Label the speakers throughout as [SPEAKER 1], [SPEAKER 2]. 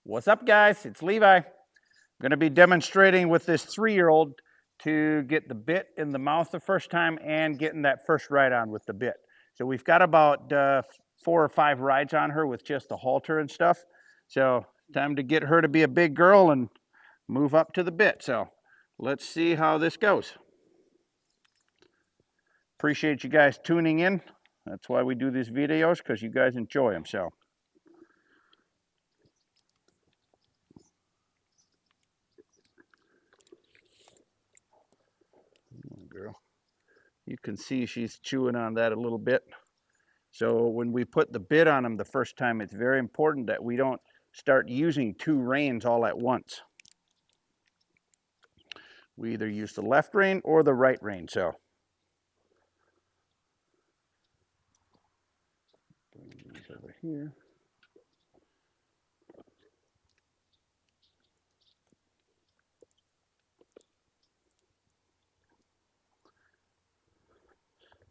[SPEAKER 1] What's up, guys? It's Levi. I'm going to be demonstrating with this 3-year-old to get the bit in the mouth the first time and getting that first ride on with the bit. So we've got about 4 or 5 rides on her with just the halter and stuff. So time to get her to be a big girl and move up to the bit. So let's see how this goes. Appreciate you guys tuning in. That's why we do these videos, because you guys enjoy them. So girl, you can see she's chewing on that a little bit. So when we put the bit on them the first time, it's very important that we don't start using 2 reins all at once. We either use the left rein or the right rein. So bring these over here.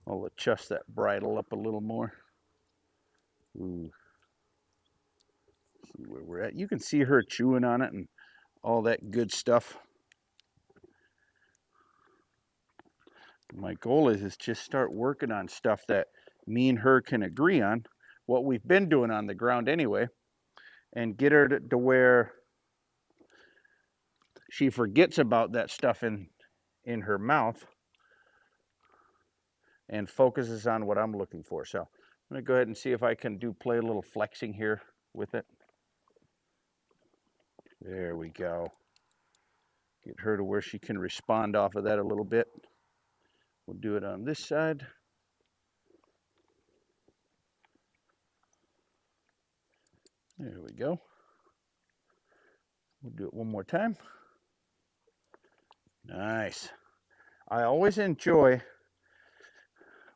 [SPEAKER 1] I'll adjust that bridle up a little more. Ooh. See where we're at. You can see her chewing on it and all that good stuff. My goal is just start working on stuff that me and her can agree on, what we've been doing on the ground anyway, and get her to where she forgets about that stuff in her mouth and focuses on what I'm looking for. So I'm going to go ahead and see if I can play a little flexing here with it. There we go. Get her to where she can respond off of that a little bit. We'll do it on this side. There we go. We'll do it one more time. Nice. I always enjoy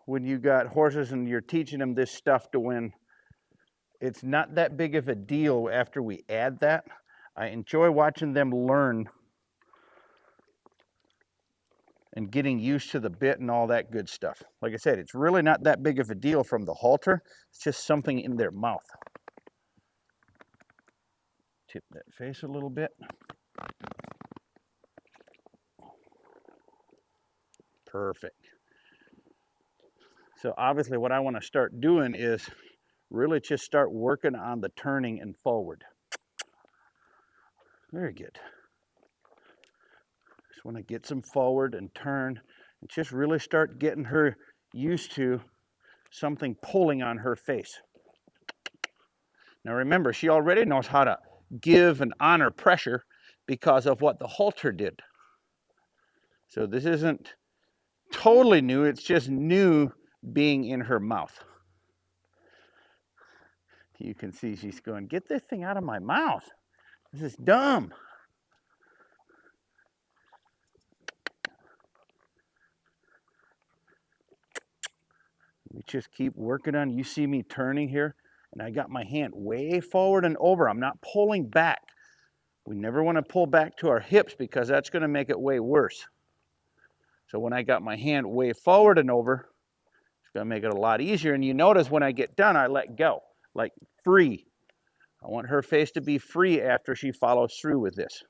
[SPEAKER 1] when you got horses and you're teaching them this stuff to when it's not that big of a deal after we add that. I enjoy watching them learn and getting used to the bit and all that good stuff. Like I said, it's really not that big of a deal from the halter. It's just something in their mouth. Tip that face a little bit. Perfect. So obviously what I want to start doing is really just start working on the turning and forward. Very good. Just want to get some forward and turn and just really start getting her used to something pulling on her face. Now remember, she already knows how to give and honor pressure because of what the halter did. So this isn't totally new, it's just new being in her mouth. You can see she's going, get this thing out of my mouth. This is dumb. We just keep working on, you see me turning here, and I got my hand way forward and over. I'm not pulling back. We never want to pull back to our hips because that's going to make it way worse. So when I got my hand way forward and over, it's going to make it a lot easier. And you notice when I get done, I let go, like free. I want her face to be free after she follows through with this.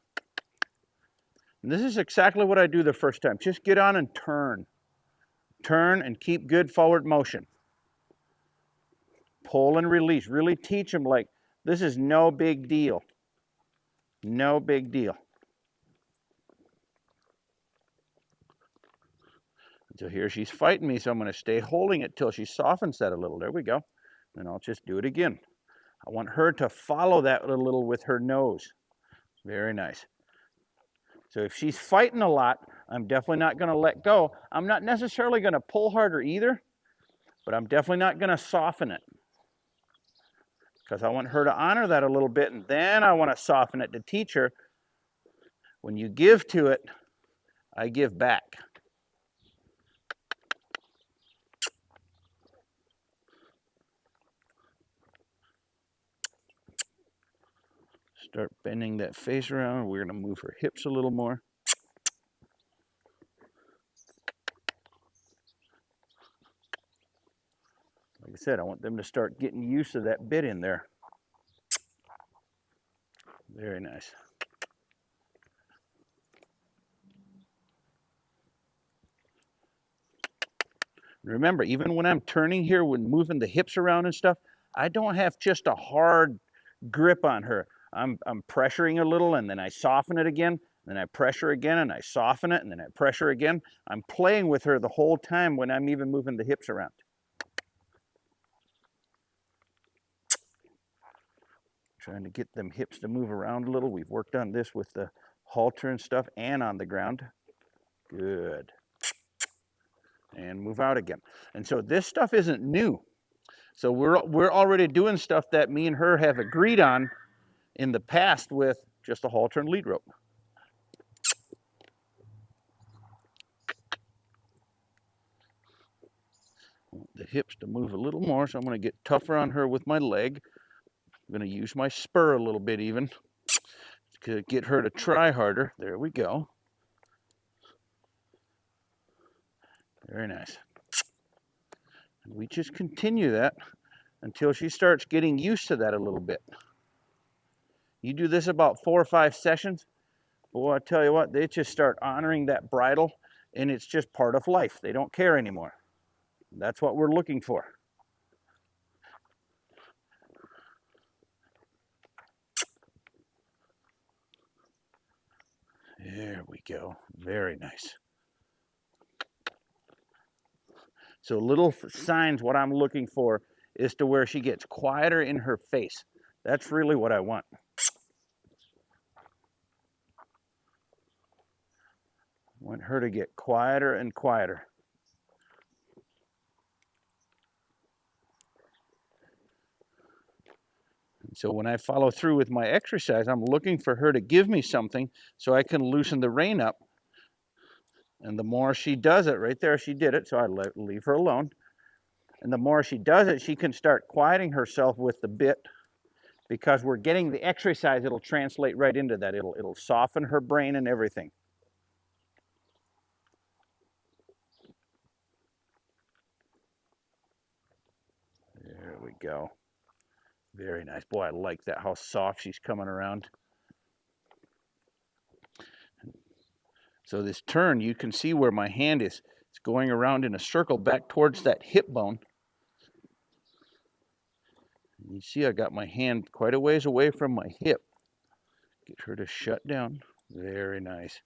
[SPEAKER 1] And this is exactly what I do the first time. Just get on and turn. Turn and keep good forward motion. Pull and release. Really teach them like this is no big deal. No big deal. So here she's fighting me, so I'm going to stay holding it till she softens that a little. There we go. And I'll just do it again. I want her to follow that a little with her nose. Very nice. So if she's fighting a lot, I'm definitely not going to let go. I'm not necessarily going to pull harder either, but I'm definitely not going to soften it because I want her to honor that a little bit, and then I want to soften it to teach her when you give to it, I give back. Start bending that face around. We're going to move her hips a little more. Like I said, I want them to start getting used to that bit in there. Very nice. Remember, even when I'm turning here, when moving the hips around and stuff, I don't have just a hard grip on her. I'm pressuring a little and then I soften it again, then I pressure again and I soften it and then I pressure again. I'm playing with her the whole time when I'm even moving the hips around. Trying to get them hips to move around a little. We've worked on this with the halter and stuff and on the ground. Good. And move out again. And so this stuff isn't new. So we're already doing stuff that me and her have agreed on in the past with just a halter and lead rope. The hips to move a little more, so I'm going to get tougher on her with my leg. I'm going to use my spur a little bit even to get her to try harder. There we go. Very nice. And we just continue that until she starts getting used to that a little bit. You do this about 4 or 5 sessions, boy, I tell you what, they just start honoring that bridle, and it's just part of life. They don't care anymore. That's what we're looking for. There we go. Very nice. So little signs, what I'm looking for is to where she gets quieter in her face. That's really what I want. I want her to get quieter and quieter. And so when I follow through with my exercise, I'm looking for her to give me something so I can loosen the rein up. And the more she does it, right there, she did it, so I leave her alone. And the more she does it, she can start quieting herself with the bit, because we're getting the exercise. It'll translate right into that. It'll soften her brain and everything. There we go. Very nice. Boy, I like that, how soft she's coming around. So this turn, you can see where my hand is. It's going around in a circle back towards that hip bone. You see I got my hand quite a ways away from my hip. Get her to shut down. Very nice.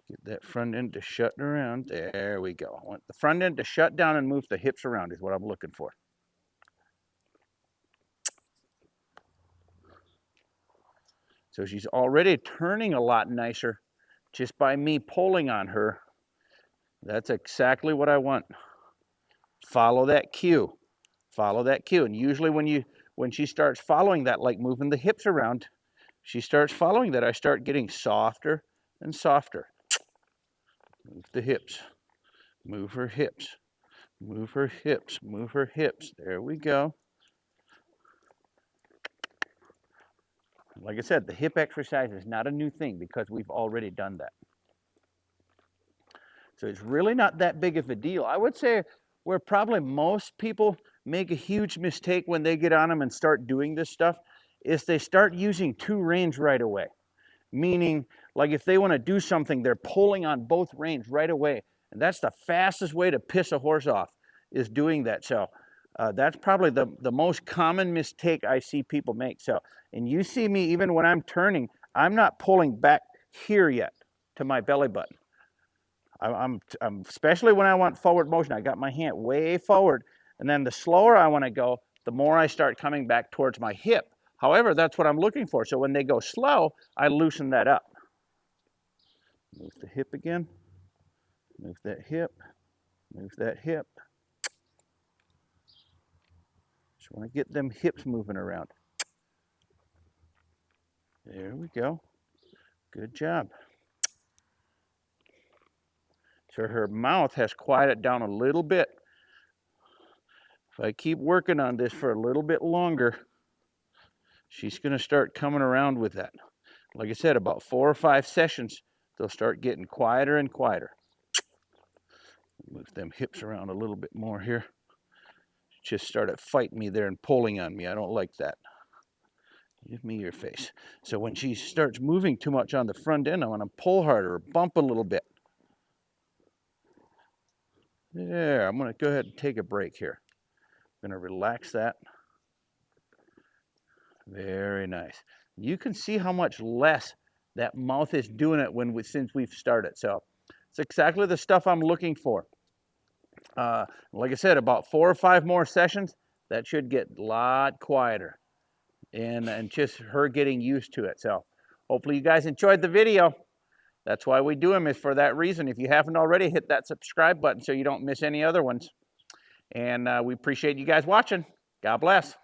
[SPEAKER 1] Get that front end to shut around. There we go. I want the front end to shut down and move the hips around is what I'm looking for. So she's already turning a lot nicer just by me pulling on her. That's exactly what I want. Follow that cue. Follow that cue. And usually when she starts following that, like moving the hips around, she starts following that, I start getting softer and softer. Move the hips. Move her hips. Move her hips. Move her hips. There we go. Like I said, the hip exercise is not a new thing because we've already done that. So it's really not that big of a deal. I would say where probably most people make a huge mistake when they get on them and start doing this stuff is they start using 2 reins right away. Meaning, like if they want to do something, they're pulling on both reins right away. And that's the fastest way to piss a horse off, is doing that. So that's probably the most common mistake I see people make. So, and you see me, even when I'm turning, I'm not pulling back here yet to my belly button. I'm especially when I want forward motion, I got my hand way forward. And then the slower I want to go, the more I start coming back towards my hip. However, that's what I'm looking for. So when they go slow, I loosen that up. Move the hip again. Move that hip. Move that hip. Just want to get them hips moving around. There we go. Good job. So her mouth has quieted down a little bit. If I keep working on this for a little bit longer, she's going to start coming around with that. Like I said, about 4 or 5 sessions, they'll start getting quieter and quieter. Move them hips around a little bit more here. Just started fighting me there and pulling on me. I don't like that. Give me your face. So when she starts moving too much on the front end, I want to pull harder or bump a little bit. There, I'm going to go ahead and take a break here. I'm going to relax that. Very nice. You can see how much less that mouth is doing it since we've started. So it's exactly the stuff I'm looking for. Like I said, about 4 or 5 more sessions, that should get a lot quieter. And just her getting used to it. So hopefully you guys enjoyed the video. That's why we do them, is for that reason. If you haven't already, hit that subscribe button so you don't miss any other ones. And we appreciate you guys watching. God bless.